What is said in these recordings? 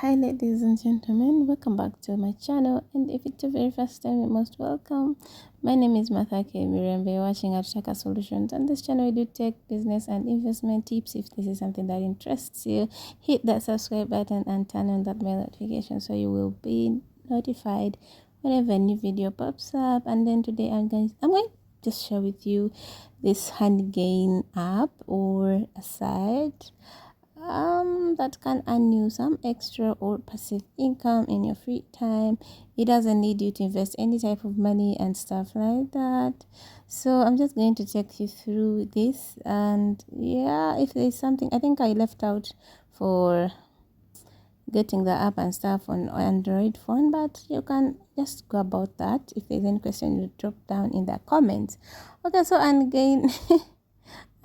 Hi ladies and gentlemen, welcome back to my channel, and if it's your very first time, you're most welcome. My name is Mathake Miriam. You're watching Atutaka Solutions. On this channel we do tech, business and investment tips. If this is something that interests you, hit that subscribe button and turn on that bell notification so you will be notified whenever a new video pops up. And then today I'm going to just share with you this Honeygain app or a site that can earn you some extra or passive income in your free time. It doesn't need you to invest any type of money and stuff like that. So I'm just going to take you through this, and yeah, if there's something I think I left out for getting the app and stuff on Android phone, but you can just go about that. If there's any question, you drop down in the comments. Okay, so and again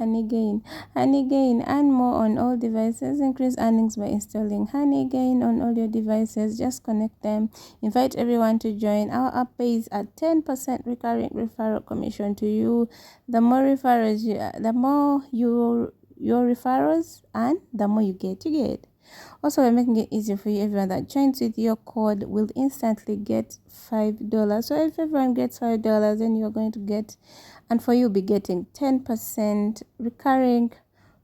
Honeygain, earn more on all devices. Increase earnings by installing Honeygain on all your devices. Just connect them. Invite everyone to join. Our app pays a 10% recurring referral commission to you. The more referrals the more your referrals and the more you get. Also, we're making it easier for you. Everyone that joins with your code will instantly get $5. So if everyone gets $5, then you're going to get, and for you be getting 10% recurring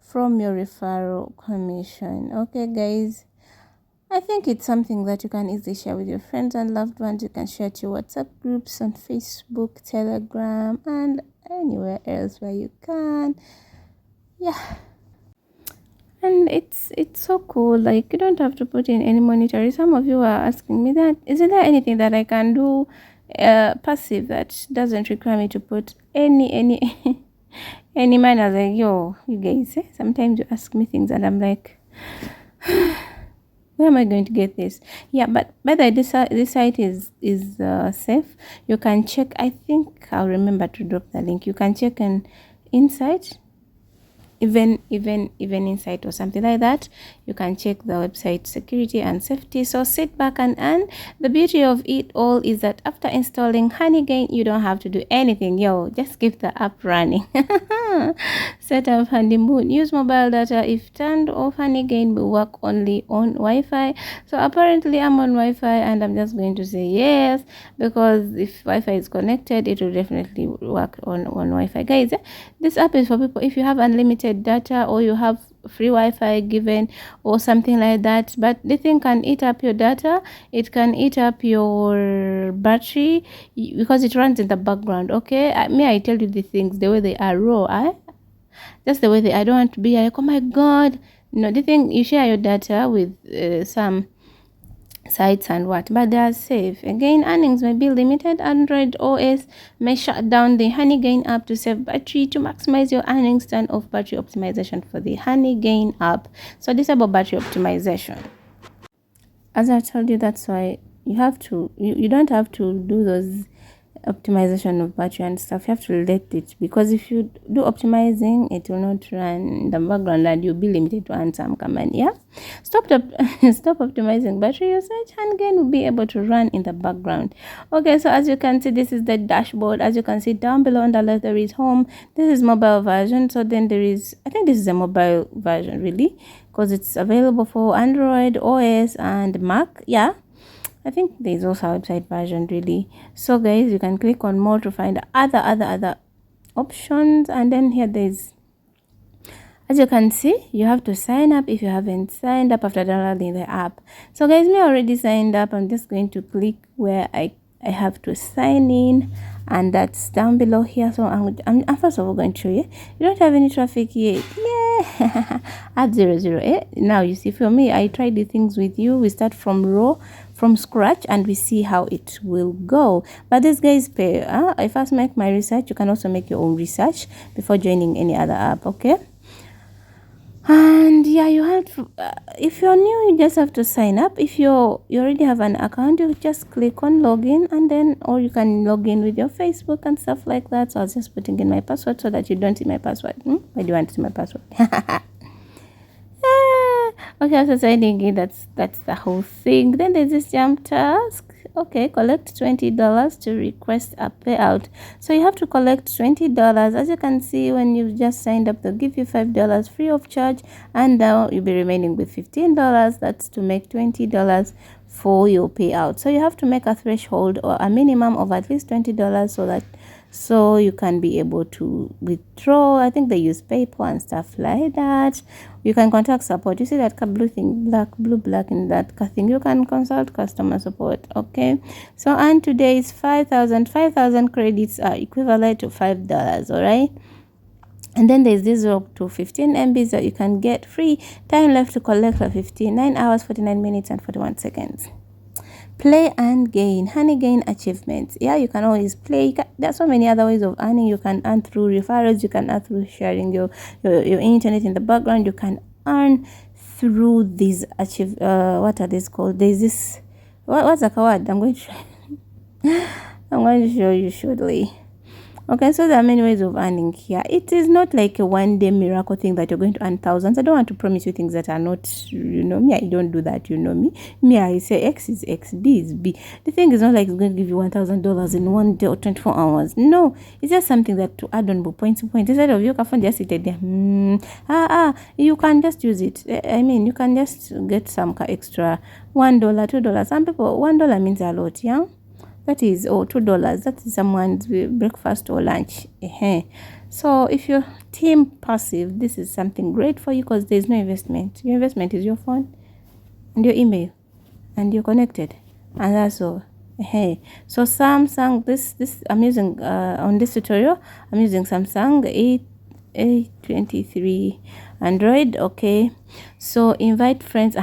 from your referral commission. Okay guys, I think it's something that you can easily share with your friends and loved ones. You can share to your WhatsApp groups on Facebook, Telegram, and anywhere else where you can. Yeah, and it's so cool. Like, you don't have to put in any monetary. Some of you are asking me that isn't there anything that I can do passive that doesn't require me to put any any money. I was like, yo, you guys, sometimes you ask me things and I'm like, where am I going to get this? Yeah, but by the way, this site is safe. You can check. I think I'll remember to drop the link. You can check an insight, even inside or something like that. You can check the website security and safety. So sit back and earn. The beauty of it all is that after installing Honeygain, you don't have to do anything. Yo, just keep the app running. Set up honeymoon. Use mobile data. If turned off, Honeygain will work only on Wi-Fi. So apparently I'm on Wi-Fi, and I'm just going to say yes, because if Wi-Fi is connected, it will definitely work on Wi-Fi. Guys, this app is for people if you have unlimited data or you have free Wi-Fi given or something like that. But the thing can eat up your data, it can eat up your battery, because it runs in the background. Okay, I tell you the things the way they are raw. Just the way they, I don't want to be like, oh my god. No, the thing, you share your data with some sites and what, but they are safe. Again, earnings may be limited. Android OS may shut down the Honeygain app to save battery. To maximize your earnings, turn off battery optimization for the Honeygain app. So disable battery optimization. As I told you, that's why you have to, you don't have to do those optimization of battery and stuff. You have to let it, because if you do optimizing, it will not run in the background and you'll be limited to earn some command. Yeah, stop optimizing battery usage, and again will be able to run in the background. Okay, so as you can see, this is the dashboard. As you can see down below on the left, there is home. This is mobile version. So then there is, I think this is a mobile version really, because it's available for Android OS and Mac. Yeah, I think there's also a website version really. So guys, you can click on more to find other options, and then here there's, as you can see, you have to sign up if you haven't signed up after downloading the app. So guys, me already signed up. I'm just going to click where I have to sign in, and that's down below here. So I'm first of all going to show you. You don't have any traffic yet. Yeah. At 008. Now you see, for me, I tried the things with you. We start from scratch and we see how it will go. But this guys pay. I first make my research. You can also make your own research before joining any other app. Okay. And yeah, you have to, if you're new, you just have to sign up. If you already have an account, you just click on login, and then, or you can log in with your Facebook and stuff like that. So I was just putting in my password so that you don't see my password. Why do you want to see my password? Okay, after signing in, that's the whole thing. Then there's this JumpTask. okay, collect $20 to request a payout. So you have to collect $20. As you can see, when you've just signed up, they'll give you $5 free of charge, and now you'll be remaining with $15. That's to make $20 for your payout. So you have to make a threshold or a minimum of at least $20 so you can be able to withdraw. I think they use PayPal and stuff like that. You can contact support. You see that blue thing, black in that thing, you can consult customer support. Okay, so and today is 5,000 credits are equivalent to $5. All right, and then there's this 0 to 15 MBs that you can get free. Time left to collect for 9 hours 49 minutes and 41 seconds. Play and gain. Honeygain achievements. Yeah, you can always play. There's so many other ways of earning. You can earn through referrals. You can earn through sharing your internet in the background. You can earn through these what are these called? There's this what's the word? I'm going to show you shortly. Okay, so there are many ways of earning here. It is not like a one-day miracle thing that you're going to earn thousands. I don't want to promise you things that are not, me, I don't do that, me, I say X is X, B is B. The thing is not like it's going to give you $1,000 in 1 day or 24 hours. No, it's just something that to add on point to point. Instead of your phone just seated there, you can just use it. I mean, you can just get some extra $1, $2. Some people, $1 means a lot, yeah? That is, $2. That is someone's breakfast or lunch. So if you're team passive, this is something great for you because there's no investment. Your investment is your phone and your email, and you're connected, and that's all. So Samsung, this I'm using on this tutorial. I'm using Samsung A23 Android. Okay, so invite friends.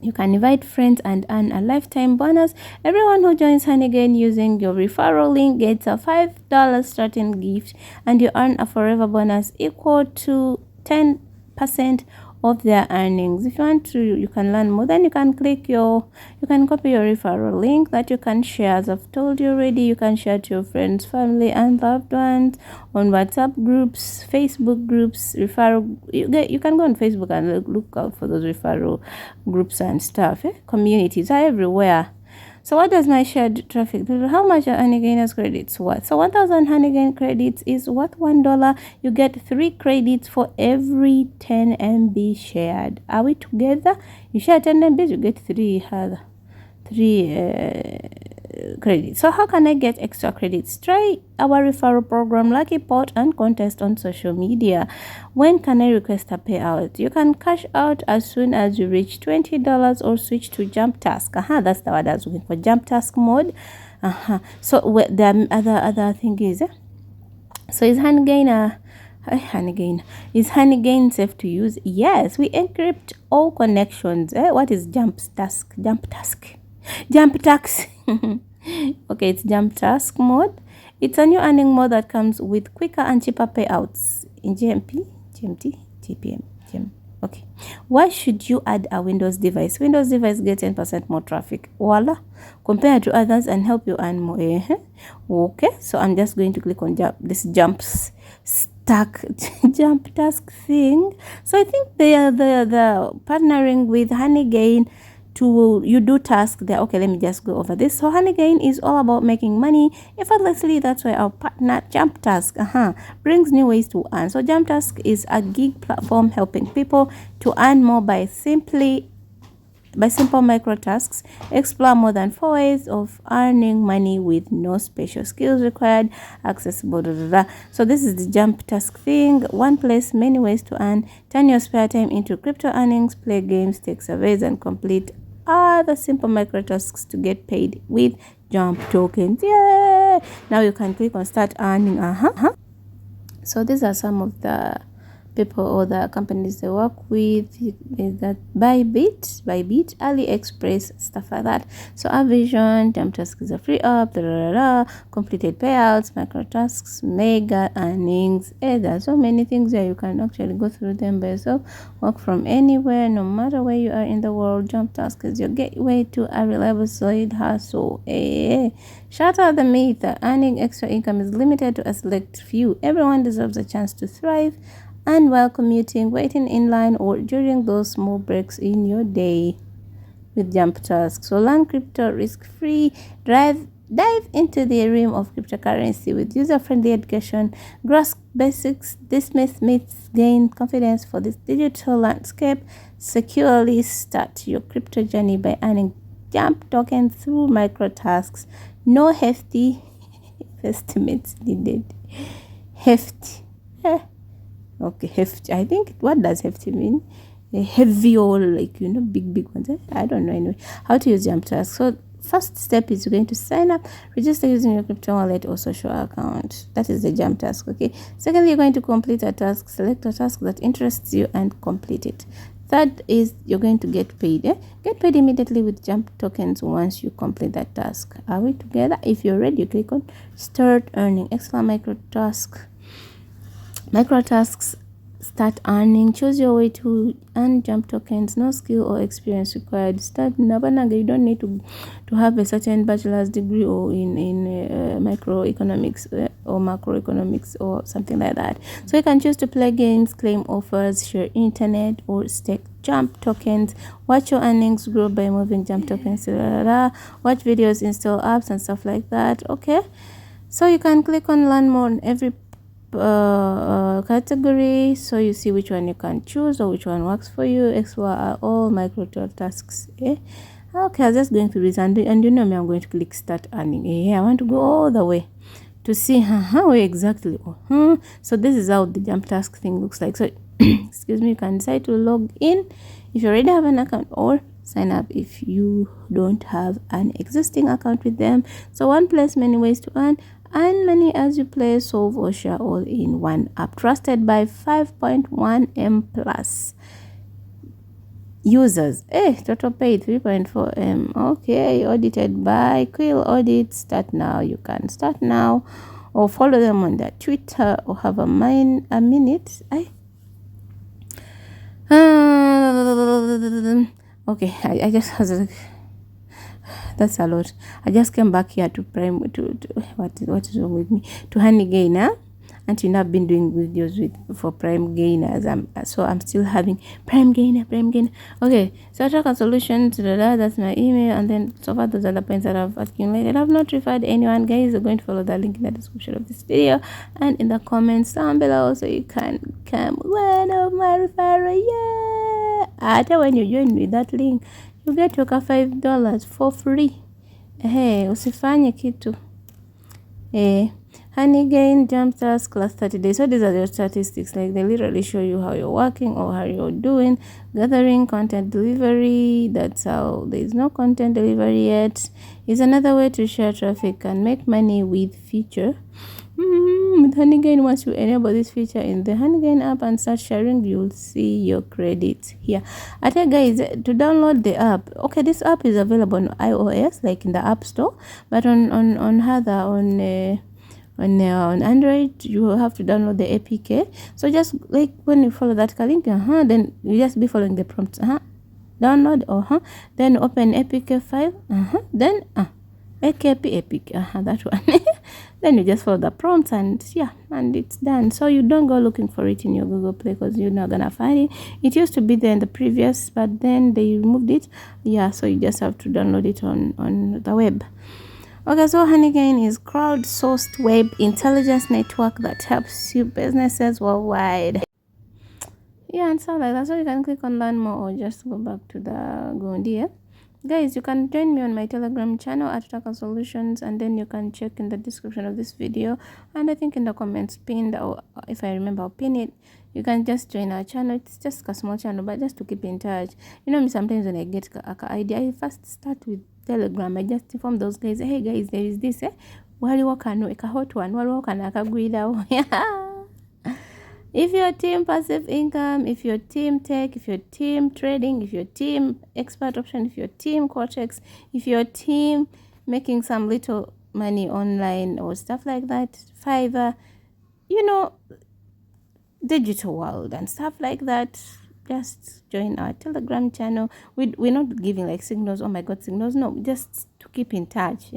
You can invite friends and earn a lifetime bonus. Everyone who joins Honeygain using your referral link gets a $5 starting gift, and you earn a forever bonus equal to 10% of their earnings. If you want to, you can learn more. Then you can copy your referral link that you can share. As I've told you already, you can share to your friends, family, and loved ones on WhatsApp groups, Facebook groups, referral. You can go on Facebook and look out for those referral groups and stuff. Communities are everywhere. So what does my shared traffic do? How much are Honeygainers credits worth? So 1,000 Honeygain credits is worth $1. You get 3 credits for every 10 MB shared. Are we together? You share 10 MB, you get 3 credits. So how can I get extra credits? Try our referral program, Lucky Pot, and contest on social media. When can I request a payout? You can cash out as soon as you reach $20 or switch to JumpTask. That's the word I was looking for. JumpTask mode. So the other thing is, so is Honeygain is Honeygain safe to use? Yes, we encrypt all connections. What is JumpTask. Okay, it's JumpTask mode. It's a new earning mode that comes with quicker and cheaper payouts in GMT, GPM. Okay, why should you add a Windows device? Windows device gets 10% more traffic, voila, compared to others, and help you earn more. Okay, so I'm just going to click on this JumpTask thing. So I think they are partnering with Honeygain you do task there. Okay, let me just go over this. So Honeygain is all about making money effortlessly. That's why our partner JumpTask brings new ways to earn. So JumpTask is a gig platform helping people to earn more by simple micro tasks. Explore more than 4 ways of earning money with no special skills required. Accessible. So this is the JumpTask thing. One place, many ways to earn. Turn your spare time into crypto earnings. Play games, take surveys, and complete other simple micro tasks to get paid with Jump tokens. Yay! Now you can click on start earning. So these are some of the people or the companies they work with. Is that Bybit, AliExpress, stuff like that. So Avision, JumpTask is a free app, completed payouts, micro tasks, mega earnings. There are so many things there. You can actually go through them by yourself. Work from anywhere, no matter where you are in the world. JumpTask is your gateway to a reliable side hustle. Shout out the myth that earning extra income is limited to a select few. Everyone deserves a chance to thrive, and while commuting, waiting in line, or during those small breaks in your day. with JumpTask. So learn crypto risk-free, dive into the realm of cryptocurrency with user-friendly education, grasp basics, dismiss myths, gain confidence for this digital landscape, securely start your crypto journey by earning Jump tokens through micro tasks. No hefty estimates needed. Hefty. Okay, hefty. I think, what does hefty mean? Heavy, or like, big ones. I don't know anyway. How to use JumpTask. So first step is you're going to sign up, register using your crypto wallet or social account. That is the JumpTask. Okay. Secondly, you're going to complete a task. Select a task that interests you and complete it. Third is you're going to get paid. Get paid immediately with Jump tokens once you complete that task. Are we together? If you're ready, you click on start earning. Micro tasks. Start earning. Choose your way to earn Jump tokens. No skill or experience required. Start Nabanaga. You don't need to have a certain bachelor's degree or in microeconomics or macroeconomics or something like that. So you can choose to play games, claim offers, share internet, or stake Jump tokens. Watch your earnings grow by moving Jump tokens. Watch videos, install apps and stuff like that. Okay, so you can click on learn more on every category, so you see which one you can choose or which one works for you. Explore all micro tasks. Okay, I'm just going through this, and you know me, I'm going to click start earning. I want to go all the way to see how exactly. So this is how the JumpTask thing looks like. So excuse me, you can decide to log in if you already have an account, or sign up if you don't have an existing account with them. So one place, many ways to earn money as you play, solve, or share all in one app. Trusted by 5.1 M plus users. Total paid 3.4 M. Okay, audited by Quill Audit. Start now. You can start now, or follow them on their Twitter, or have a minute. Okay, I just was like, that's a lot. I just came back here to Prime to what is wrong with me, to Honeygain-How, and I've been doing videos for Prime Gainers. I'm still having Prime Gainer. Okay, so Atutaka Solutions, that's my email, and then so far those are the points that I've accumulated. I've not referred anyone, guys. You're going to follow the link in the description of this video and in the comments down below, so you can become one of my referral. After when you join with that link, you get your $5 for free. Usifanye kitu. Honeygain, JumpTask, last 30 days. So these are your statistics. Like, they literally show you how you're working or how you're doing. Gathering, content delivery. That's how there is no content delivery yet. Is another way to share traffic and make money with feature. With Honeygain, once you enable this feature in the Honeygain app and start sharing, you'll see your credits here. I tell guys to download the app. Okay, this app is available on iOS, like in the App Store, but on Android, you have to download the APK. So just like when you follow that link, then you just be following the prompts. Download, then open APK file, then APK, that one. Then you just follow the prompts, and it's done. So you don't go looking for it in your Google Play, because you're not gonna find it. It used to be there in the previous, but then they removed it. So you just have to download it on the web. Okay, so Honeygain is crowdsourced web intelligence network that helps you businesses worldwide. And so like that. So you can click on learn more, or just go back to the Gondia. Guys, you can join me on my Telegram channel at Atutaka Solutions, and then you can check in the description of this video, and I think in the comments pinned, or if I remember, I'll pin it. You can just join our channel. It's just a small channel, but just to keep in touch. You know me, sometimes when I get an idea, I first start with Telegram. I just inform those guys, hey guys, there is this, a hot one, if you're team passive income, if you're team tech, if you're team trading, if you're team expert option, if you're team Cortex, if you're team making some little money online or stuff like that, fiverr, digital world and stuff like that, just join our Telegram channel. We're not giving like signals, oh my god, signals, no, just to keep in touch.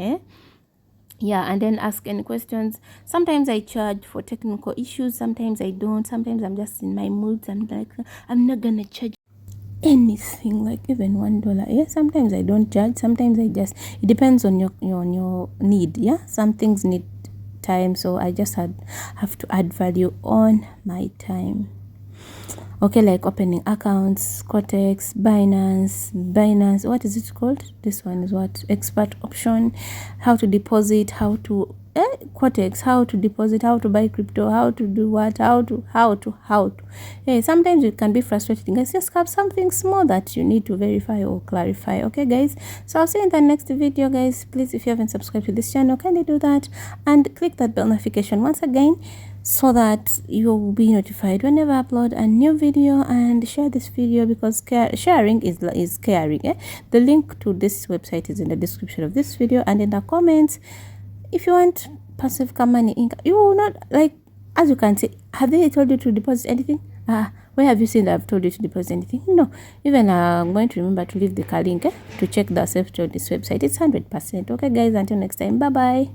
And then ask any questions. Sometimes I charge for technical issues, sometimes I don't, sometimes I'm just in my mood. I'm like, I'm not gonna charge. anything, like even $1. Yeah, sometimes I don't judge, sometimes I just, it depends on your need. Yeah, some things need time, so I just have to add value on my time. Okay, like opening accounts, Cortex, Binance, what is it called? This one is what? Expert option, how to deposit, how to Cortex, how to deposit, how to buy crypto, how to do what, how to. Hey, sometimes it can be frustrating, guys. Just have something small that you need to verify or clarify. Okay, guys, so I'll see you in the next video, guys. Please, if you haven't subscribed to this channel, kindly do that and click that bell notification once again, so that you will be notified whenever I upload a new video. And share this video, because sharing is caring. The link to this website is in the description of this video and in the comments. If you want passive money income, you will not, like, as you can see, have they told you to deposit anything? Where have you seen that I've told you to deposit anything? No. Even I'm going to remember to leave the link to check the self-join this website. It's 100%. Okay, guys, until next time, bye bye.